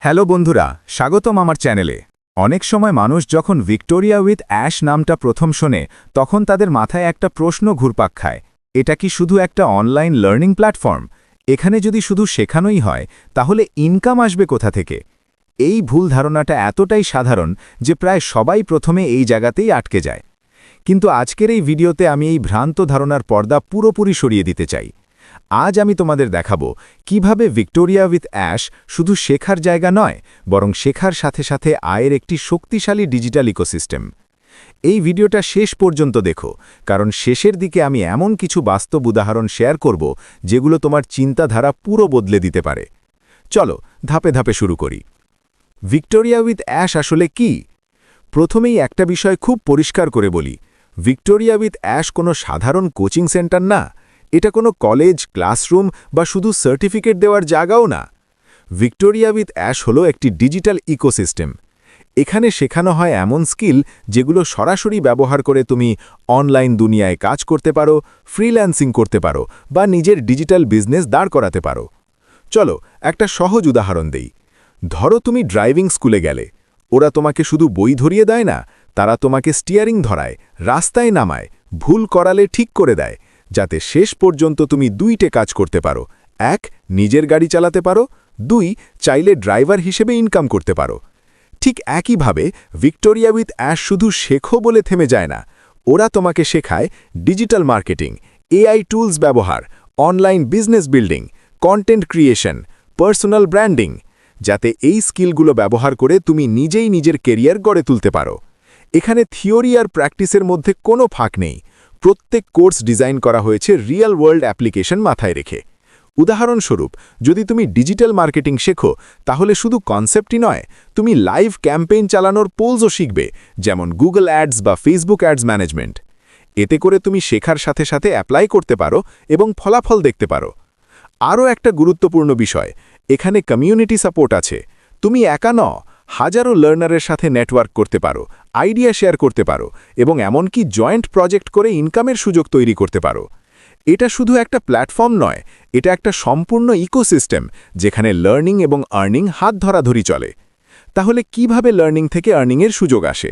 Hello বন্ধুরা, স্বাগতম আমার চ্যানেলে। অনেক সময় মানুষ যখন ভিক্টোরিয়া উইথ অ্যাশ নামটা প্রথম শোনে তখন তাদের মাথায় একটা প্রশ্ন ঘুরপাক খায়, এটা কি শুধু একটা অনলাইন লার্নিং প্ল্যাটফর্ম? এখানে যদি শুধু শেখানোই হয় তাহলে ইনকাম আসবে কোথা থেকে? এই ভুল ধারণাটা এতটাই সাধারণ যে প্রায় সবাই প্রথমে এই জায়গাতেই আটকে যায়। কিন্তু আজকের এই ভিডিওতে আমি এই ভ্রান্ত ধারণার পর্দা পুরোপুরি সরিয়ে দিতে চাই। আজ আমি তোমাদের দেখাবো কিভাবে ভিক্টোরিয়া উইথ অ্যাশ শুধু শেখার জায়গা নয়, বরং শেখার সাথে সাথে আয়ের একটি শক্তিশালী ডিজিটাল ইকোসিস্টেম। এই ভিডিওটা শেষ পর্যন্ত দেখো, কারণ শেষের দিকে আমি এমন কিছু বাস্তব উদাহরণ শেয়ার করব যেগুলো তোমার চিন্তাধারা পুরো বদলে দিতে পারে। চলো ধাপে ধাপে শুরু করি। ভিক্টোরিয়া উইথ অ্যাশ আসলে কি? প্রথমেই একটা বিষয় খুব পরিষ্কার করে বলি, ভিক্টোরিয়া উইথ অ্যাশ কোনো সাধারণ কোচিং সেন্টার না। এটা কোনো কলেজ, ক্লাসরুম বা শুধু সার্টিফিকেট দেওয়ার জায়গাও না। ভিক্টোরিয়া উইথ অ্যাশ হলো একটি ডিজিটাল ইকোসিস্টেম। এখানে শেখানো হয় এমন স্কিল যেগুলো সরাসরি ব্যবহার করে তুমি অনলাইন দুনিয়ায় কাজ করতে পারো, ফ্রিল্যান্সিং করতে পারো বা নিজের ডিজিটাল বিজনেস দাঁড় করাতে পারো। চলো একটা সহজ উদাহরণ দেই। ধরো তুমি ড্রাইভিং স্কুলে গেলে, ওরা তোমাকে শুধু বই ধরিয়ে দেয় না, তারা তোমাকে স্টিয়ারিং ধরায়, রাস্তায় নামায়, ভুল করালে ঠিক করে দেয়, যাতে শেষ পর্যন্ত তুমি দুইটে কাজ করতে পারো। এক, নিজের গাড়ি চালাতে পারো, দুই, চাইলে ড্রাইভার হিসেবে ইনকাম করতে পারো। ঠিক একইভাবে ভিক্টোরিয়া উইথ অ্যাশ শুধু শেখো বলে থেমে যায় না। ওরা তোমাকে শেখায় ডিজিটাল মার্কেটিং, এআই টুলস ব্যবহার, online business building, content creation, personal branding, যাতে এই স্কিলগুলো ব্যবহার করে তুমি নিজেই নিজের কেরিয়ার গড়ে তুলতে পারো। এখানে থিওরি আর প্র্যাকটিসের মধ্যে কোনো ফাঁক নেই। প্রত্যেক কোর্স ডিজাইন করা হয়েছে রিয়েল ওয়ার্ল্ড অ্যাপ্লিকেশন মাথায় রেখে। উদাহরণস্বরূপ, যদি তুমি ডিজিটাল মার্কেটিং শেখো তাহলে শুধু কনসেপ্টই নয়, তুমি লাইভ ক্যাম্পেইন চালানোর পোলসও শিখবে, যেমন গুগল অ্যাডস বা ফেসবুক অ্যাডস ম্যানেজমেন্ট। এতে করে তুমি শেখার সাথে সাথে অ্যাপ্লাই করতে পারো এবং ফলাফল দেখতে পারো। আরও একটা গুরুত্বপূর্ণ বিষয়, এখানে কমিউনিটি সাপোর্ট আছে। তুমি একা নও, হাজারো লার্নারের সাথে নেটওয়ার্ক করতে পারো, আইডিয়া শেয়ার করতে পারো এবং এমনকি জয়েন্ট প্রজেক্ট করে ইনকামের সুযোগ তৈরি করতে পারো। এটা শুধু একটা প্ল্যাটফর্ম নয়, এটা একটা সম্পূর্ণ ইকোসিস্টেম যেখানে লার্নিং এবং আর্নিং হাত ধরাধরি চলে। তাহলে কিভাবে লার্নিং থেকে আর্নিংয়ের সুযোগ আসে?